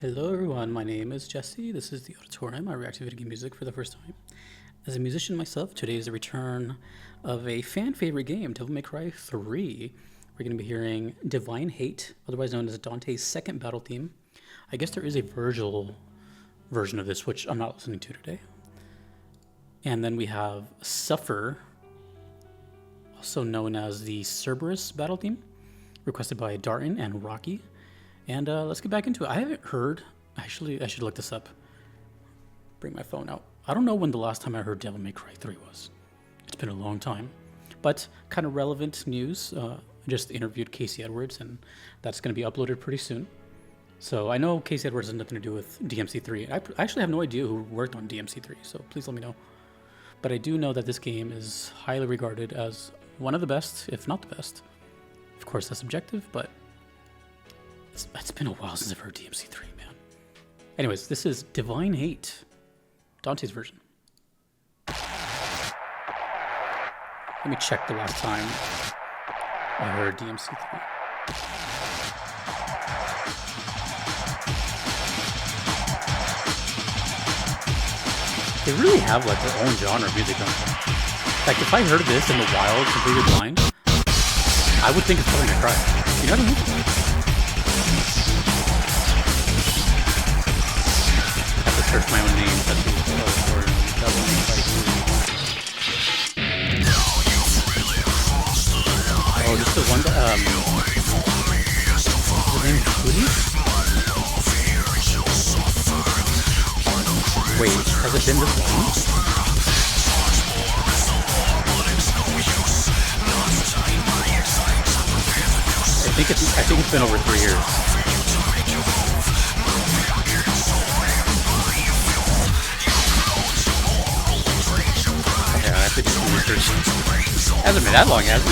Hello everyone, my name is Jesse. This is the Auditorium. I react to video game music for the first time. As a musician myself, today is the return of a fan favorite game, Devil May Cry 3. We're going to be hearing Divine Hate, otherwise known as Dante's second battle theme. I guess there is a Virgil version of this, which I'm not listening to today. And then we have Suffer, also known as the Cerberus battle theme, requested by Darton and Rocky. And let's get back into it. I haven't heard, actually, I should look this up. Bring my phone out. I don't know when the last time I heard Devil May Cry 3 was. It's been a long time. But kind of relevant news. I just interviewed Casey Edwards, and that's going to be uploaded pretty soon. So I know Casey Edwards has nothing to do with DMC3. I actually have no idea who worked on DMC3, so please let me know. But I do know that this game is highly regarded as one of the best, if not the best. Of course, that's subjective, but it's been a while since I've heard DMC3, man. Anyways, this is Divine Hate, Dante's version. Let me check the last time I heard DMC3. They really have like their own genre of music, don't they? Like if I heard this in the wild, completely blind, I would think it's Devil May Cry. You know what I mean? Search my own name. That's the for Devil May Cry 3. Oh, just the one that, is the name Cootie? Wait, has it been this long? I think it's been over 3 years. I have to do some research. Hasn't been that long, has it?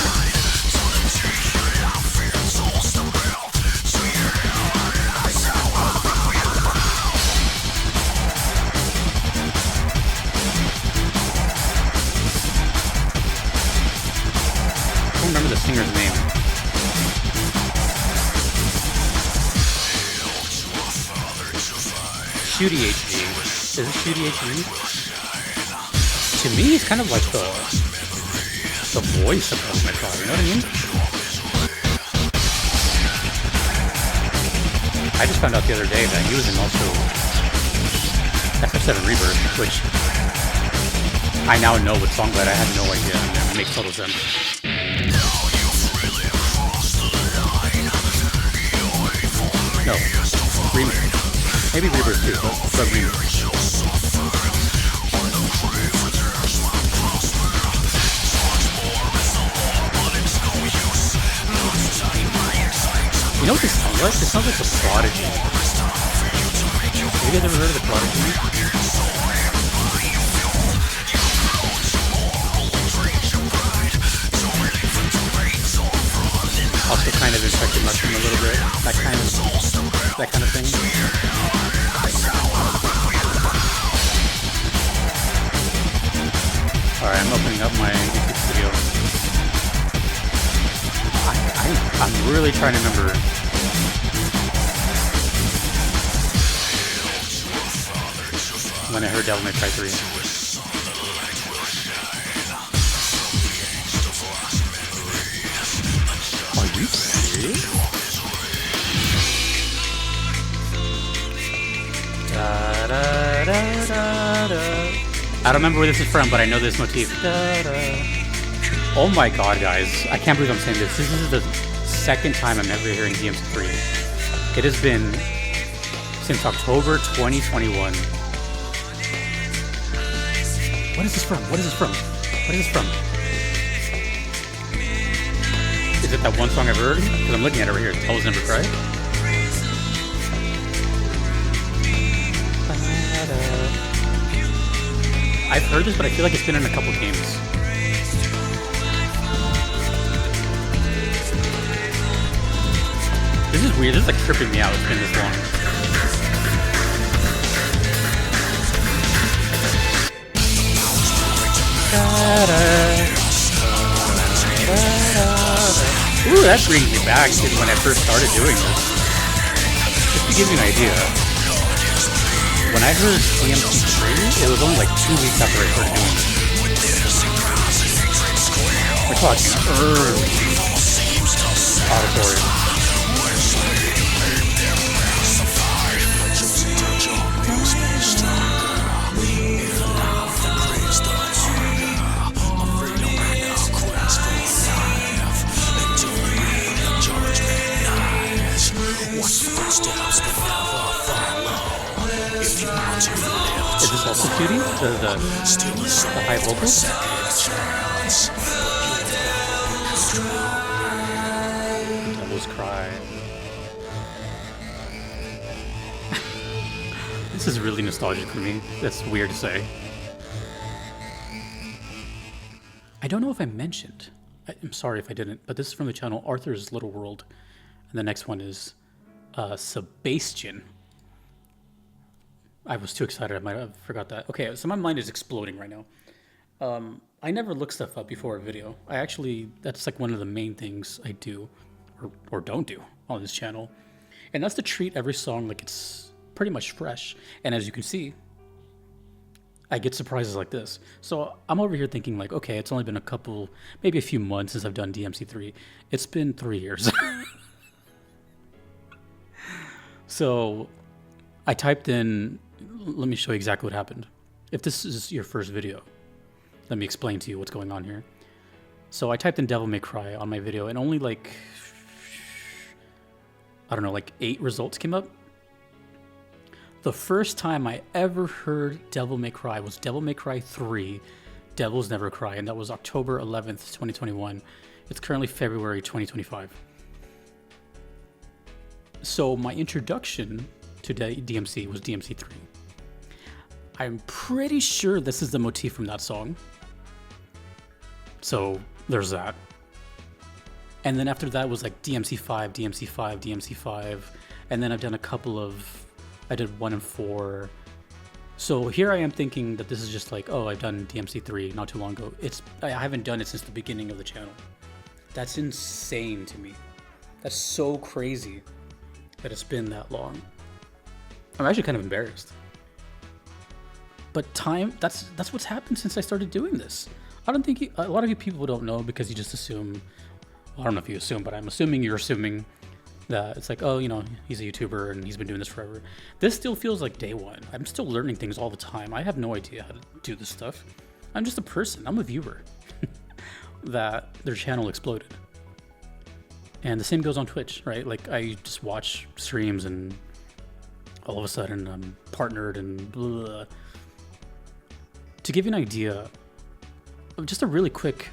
I don't remember the singer's name. Shooty HD. Is it Shooty HD? To me, it's kind of like the voice of Devil May Cry, you know what I mean? I just found out the other day that he was in also FF7 Rebirth, which I now know what song, but I had no idea, and it makes total sense. No, Rebirth. Maybe Rebirth too, but Rebirth. You know what this sounds like? This sounds like The Prodigy. Have you guys ever heard of The Prodigy? Also kind of Infected Mushroom a little bit. That kind of thing. Alright, I'm opening up my YouTube studio. I'm really trying to remember. When I heard Devil May Cry 3. Are you serious? Da, da, da, da, da. I don't remember where this is from, but I know this motif. Da, da. Oh my god, guys. I can't believe I'm saying this. This is the second time I'm ever hearing DMC3. It has been since October 2021. What is this from? What is this from? What is this from? Is it that one song I've heard? Because I'm looking at it right here. Devils Never Cry. I've heard this, but I feel like it's been in a couple games. This is weird. This is like tripping me out. It's been this long. Ooh, that brings me back to when I first started doing this. Just to give you an idea. when I heard DMC3, it was only like 2 weeks after I started doing this. We're talking early auditorium. Is this also cutie? The high vocals? Devil's Cry. This is really nostalgic for me. That's weird to say. I don't know if I mentioned. I'm sorry if I didn't, but this is from the channel Arthur's Little World. And the next one is Sebastian. I was too excited. I might have forgot that. Okay, so my mind is exploding right now. I never look stuff up before a video. That's like one of the main things I do or don't do on this channel. And that's to treat every song like it's pretty much fresh. And as you can see, I get surprises like this. So I'm over here thinking like, okay, it's only been maybe a few months since I've done DMC3. It's been 3 years. So I typed in, let me show you exactly what happened. If this is your first video, let me explain to you what's going on here. So I typed in Devil May Cry on my video and only like, I don't know, like 8 results came up. The first time I ever heard Devil May Cry was Devil May Cry 3, Devils Never Cry, and that was October 11th, 2021. It's currently February 2025. So my introduction to DMC was DMC3. I'm pretty sure this is the motif from that song. So there's that. And then after that was like DMC5, DMC5, DMC5. And then I've done I did 1 and 4. So here I am thinking that this is just like, oh, I've done DMC3 not too long ago. I haven't done it since the beginning of the channel. That's insane to me. That's so crazy that it's been that long. I'm actually kind of embarrassed. But that's what's happened since I started doing this. I don't think a lot of you people don't know because you just assume, well, I don't know if you assume, but I'm assuming you're assuming that it's like, oh, you know, he's a YouTuber and he's been doing this forever. This still feels like day one. I'm still learning things all the time. I have no idea how to do this stuff. I'm just a person. I'm a viewer that their channel exploded. And the same goes on Twitch, right? Like I just watch streams and all of a sudden I'm partnered and blah. To give you an idea of just a really quick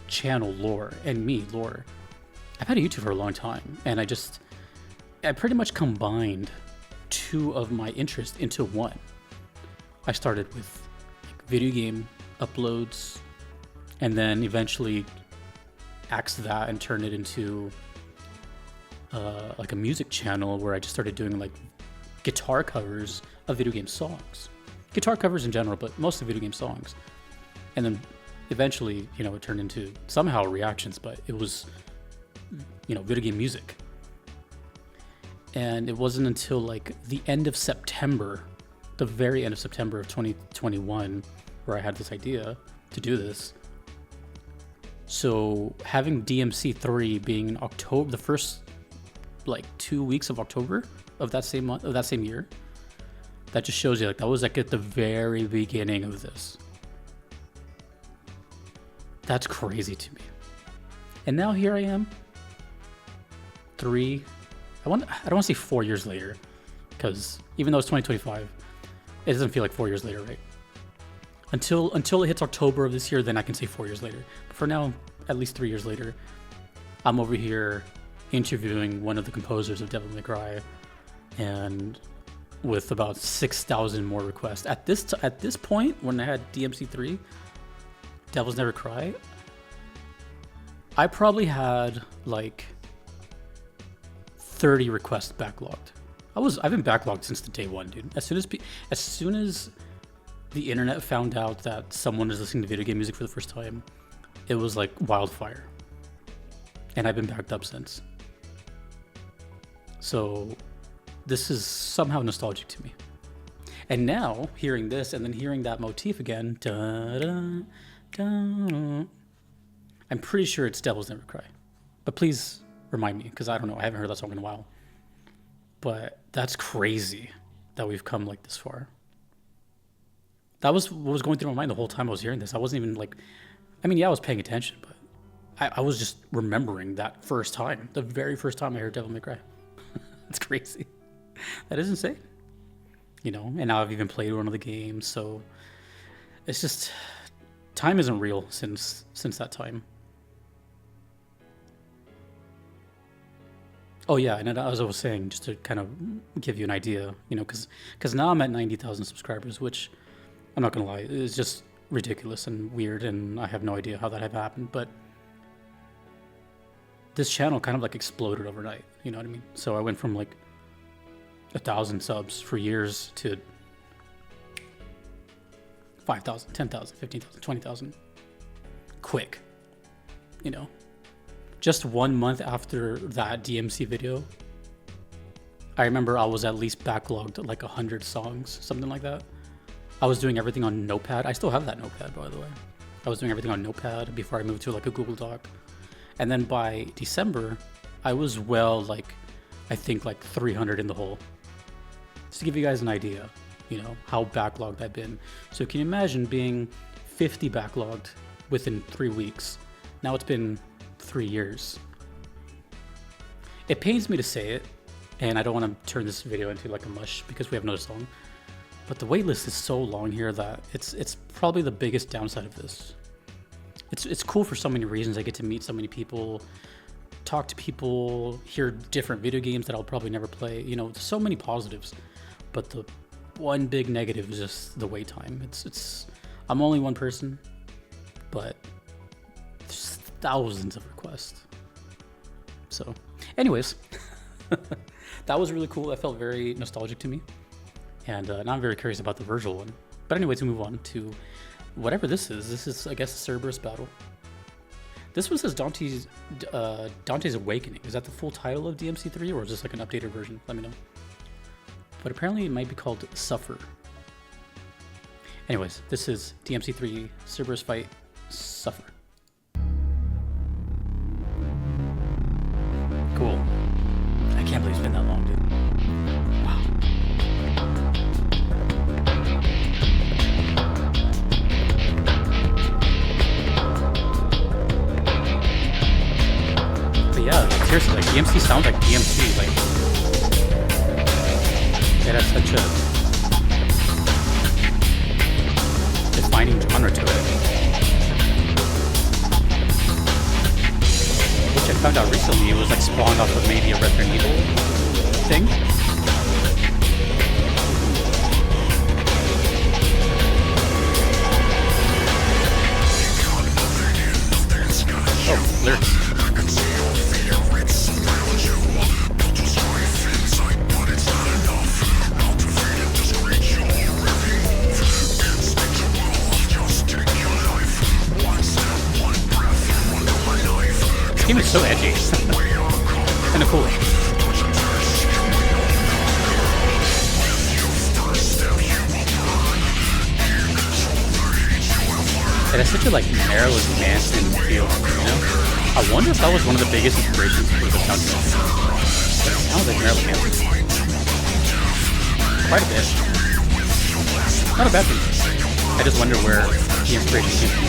channel lore and me lore, I've had a YouTube for a long time and I pretty much combined 2 of my interests into one. I started with like video game uploads and then eventually axed that and turned it into like a music channel where I just started doing like guitar covers of video game songs. Guitar covers in general, but mostly video game songs. And then eventually, you know, it turned into somehow reactions, but it was, you know, video game music. And it wasn't until like the end of September, the very end of September of 2021, where I had this idea to do this. So having DMC3 being in October, the first like 2 weeks of October of that same month, of that same year, that just shows you like that was like at the very beginning of this. That's crazy to me. And now here I am, I don't want to say 4 years later, because even though it's 2025, it doesn't feel like 4 years later, right? Until it hits October of this year, then I can say 4 years later. But for now, at least 3 years later, I'm over here interviewing one of the composers of Devil May Cry, and with about 6,000 more requests. At this point, when I had DMC3, Devils Never Cry, I probably had like 30 requests backlogged. I've been backlogged since the day one, dude. As soon as the internet found out that someone is listening to video game music for the first time, it was like wildfire. And I've been backed up since. So this is somehow nostalgic to me. And now, hearing this and then hearing that motif again, I'm pretty sure it's Devils Never Cry. But please remind me, because I don't know. I haven't heard that song in a while. But that's crazy that we've come like this far. That was what was going through my mind the whole time I was hearing this. I wasn't even like, I mean, yeah, I was paying attention, but I was just remembering that first time, the very first time I heard Devil May Cry. That's crazy. That is insane. You know, and now I've even played one of the games, so it's just, time isn't real since that time. Oh yeah, and as I was saying, just to kind of give you an idea, you know, because now I'm at 90,000 subscribers, which I'm not gonna lie, it's just ridiculous and weird, and I have no idea how that have happened. But this channel kind of like exploded overnight. You know what I mean? So I went from like 1,000 subs for years to 5,000, 10,000, 15,000, 20,000. Quick, you know. Just 1 month after that DMC video, I remember I was at least backlogged like 100 songs, something like that. I was doing everything on Notepad. I still have that Notepad, by the way. I was doing everything on Notepad before I moved to like a Google Doc. And then by December, I was I think like 300 in the hole. Just to give you guys an idea, you know, how backlogged I've been. So can you imagine being 50 backlogged within 3 weeks? Now it's been 3 years. It pains me to say it, and I don't want to turn this video into like a mush because we have another song, but the waitlist is so long here that it's probably the biggest downside of this. It's cool for so many reasons. I get to meet so many people, talk to people, hear different video games that I'll probably never play. You know, so many positives, but the one big negative is just the wait time. I'm only one person, but there's thousands of requests. So anyways, that was really cool. That felt very nostalgic to me. And now I'm very curious about the Virgil one. But anyways, we move on to whatever this is. This is, I guess, a Cerberus battle. This one says Dante's Awakening. Is that the full title of DMC3, or is this like an updated version? Let me know. But apparently it might be called Suffer. Anyways, this is DMC3 Cerberus fight Suffer. Cool. I can't believe it's been that long, dude. Wow. But yeah, like, seriously, like DMC sounds like DMC. Like, it has such a defining genre to it. Which I found out recently, it was like spawned off of maybe a Resident Evil thing. Oh, lyrics. This game is so edgy. Kinda cool. It has such a like Marilyn Manson feel, you know? I wonder if that was one of the biggest inspirations for the soundtrack. But it sounds like Marilyn Manson. Quite a bit. Not a bad thing. I just wonder where the inspiration came from.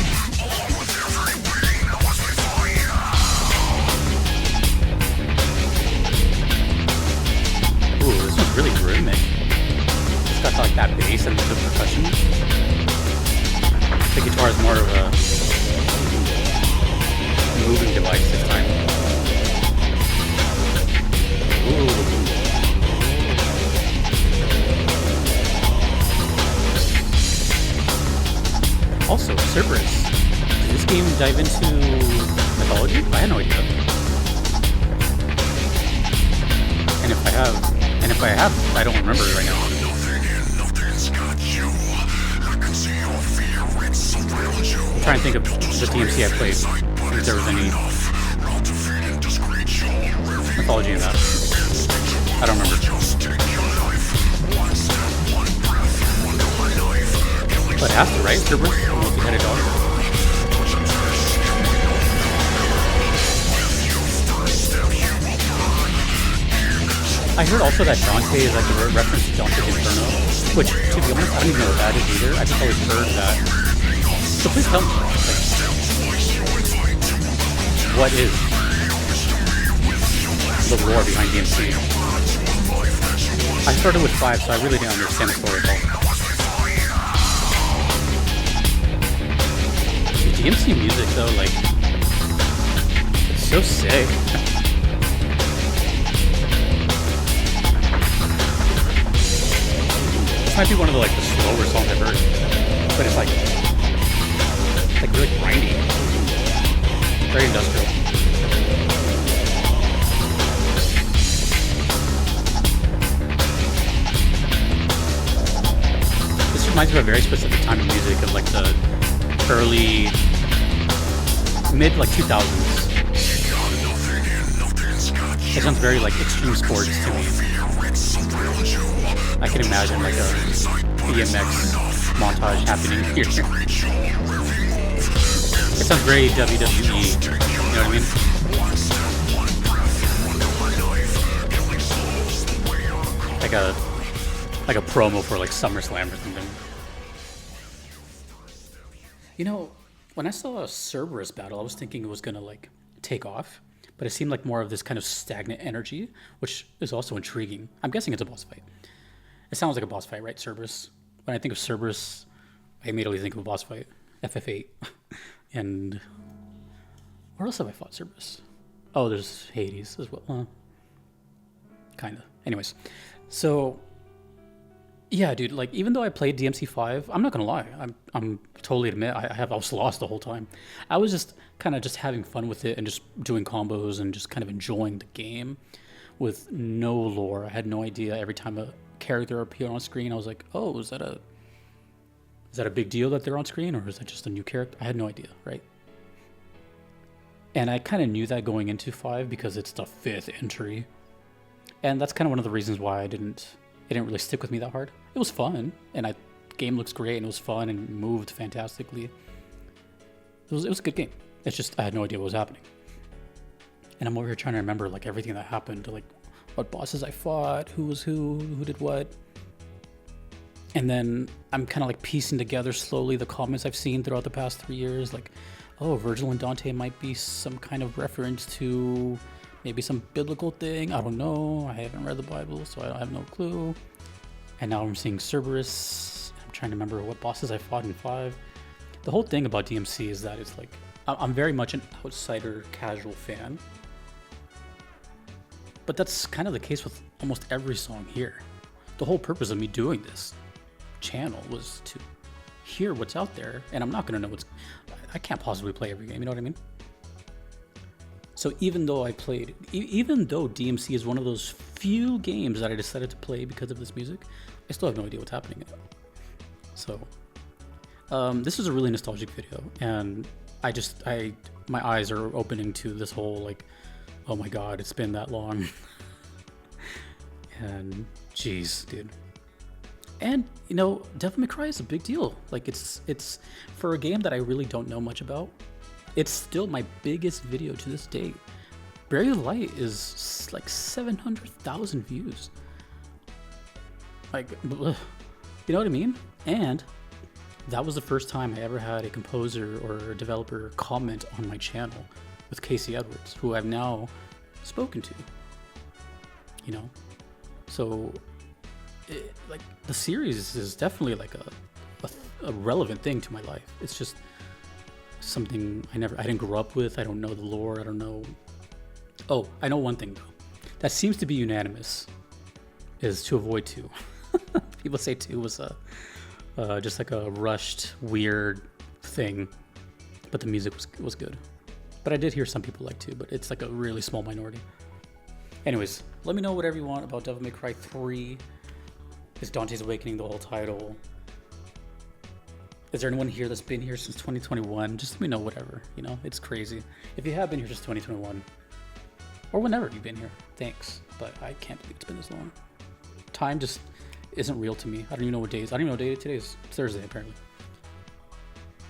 Ooh, this one's really rhythmic. It's got like that bass and the percussion. The guitar is more of a moving device this time. Ooh. Also, Cerberus. Did this game dive into mythology? I had no idea. And if I have, I don't remember it right now. I'm trying to think of the DMC I played, if there was any mythology in that. I don't remember. But it has to, right? Cerberus, the multi-headed dog. I heard also that Dante is like a reference to Dante's Inferno, which, to be honest, I don't even know what that is either. I just always heard that. So please tell me, like, what is the lore behind DMC? I started with 5, so I really didn't understand the story at all. The DMC music, though, like, it's so sick. This might be one of the like the slower songs I've heard, but it's like really grindy, very industrial. This reminds me of a very specific time in music of like the early, mid like 2000s. It sounds very like extreme sports to me. I can imagine like a BMX montage happening here. It sounds very WWE, you know what I mean? Like a promo for like SummerSlam or something. You know, when I saw a Cerberus battle, I was thinking it was gonna like take off, but it seemed like more of this kind of stagnant energy, which is also intriguing. I'm guessing it's a boss fight. It sounds like a boss fight, right, Cerberus? When I think of Cerberus, I immediately think of a boss fight. FF8. And where else have I fought Cerberus? Oh, there's Hades as well. Kinda. Anyways, so yeah, dude, like even though I played DMC5, I'm not gonna lie, I'm totally admit I was lost the whole time. I was just kind of just having fun with it and just doing combos and just kind of enjoying the game with no lore. I had no idea. Every time a character appeared on screen, I was like, oh, is that a big deal that they're on screen, or is that just a new character? I had no idea, right? And I kind of knew that going into 5 because it's the 5th entry, and that's kind of one of the reasons why it didn't really stick with me that hard. It was fun, and the game looks great, and it was fun and moved fantastically. It was a good game. It's just I had no idea what was happening, and I'm over here trying to remember like everything that happened, like what bosses I fought, who was who did what. And then I'm kind of like piecing together slowly the comments I've seen throughout the past 3 years, like, oh, Virgil and Dante might be some kind of reference to maybe some biblical thing. I don't know. I haven't read the Bible, so I have no clue. And now I'm seeing Cerberus. I'm trying to remember what bosses I fought in 5. The whole thing about DMC is that it's like, I'm very much an outsider casual fan. But that's kind of the case with almost every song here. The whole purpose of me doing this channel was to hear what's out there, and I'm not going to know I can't possibly play every game, you know what I mean? So even though DMC is one of those few games that I decided to play because of this music, I still have no idea what's happening in it. So this is a really nostalgic video, and my eyes are opening to this whole like, oh my god, it's been that long. And jeez, dude. And you know, Devil May Cry is a big deal. Like it's for a game that I really don't know much about. It's still my biggest video to this date. Buried Light is like 700,000 views. Like, ugh, you know what I mean? And that was the first time I ever had a composer or a developer comment on my channel with Casey Edwards, who I've now spoken to. You know, so like the series is definitely like a relevant thing to my life. It's just something I didn't grow up with. I don't know the lore. I don't know. Oh, I know one thing though, that seems to be unanimous, is to avoid 2. People say 2 was just like a rushed, weird thing, but the music was good. But I did hear some people like 2, but it's like a really small minority. Anyways, let me know whatever you want about Devil May Cry 3. Is Dante's Awakening the whole title? Is there anyone here that's been here since 2021? Just let me know whatever, you know, it's crazy. If you have been here since 2021, or whenever you've been here, thanks. But I can't believe it's been this long. Time just isn't real to me. I don't even know what day it is. I don't even know what day today is. It's Thursday, apparently.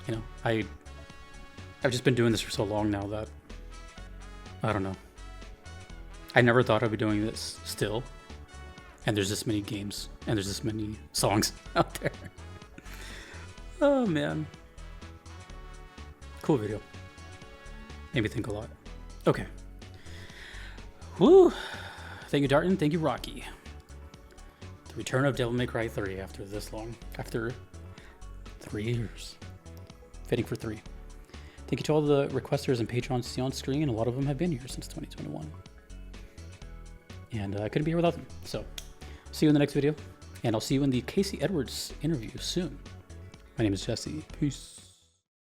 You know, I've just been doing this for so long now that I don't know. I never thought I'd be doing this still. And there's this many games and there's this many songs out there. Oh man. Cool video. Made me think a lot. Okay. Woo. Thank you, Darton. Thank you, Rocky. The return of Devil May Cry 3 after this long. After 3 years. Fitting for 3. Thank you to all the requesters and patrons see on screen. A lot of them have been here since 2021. And I couldn't be here without them. So, see you in the next video. And I'll see you in the Casey Edwards interview soon. My name is Jesse. Peace.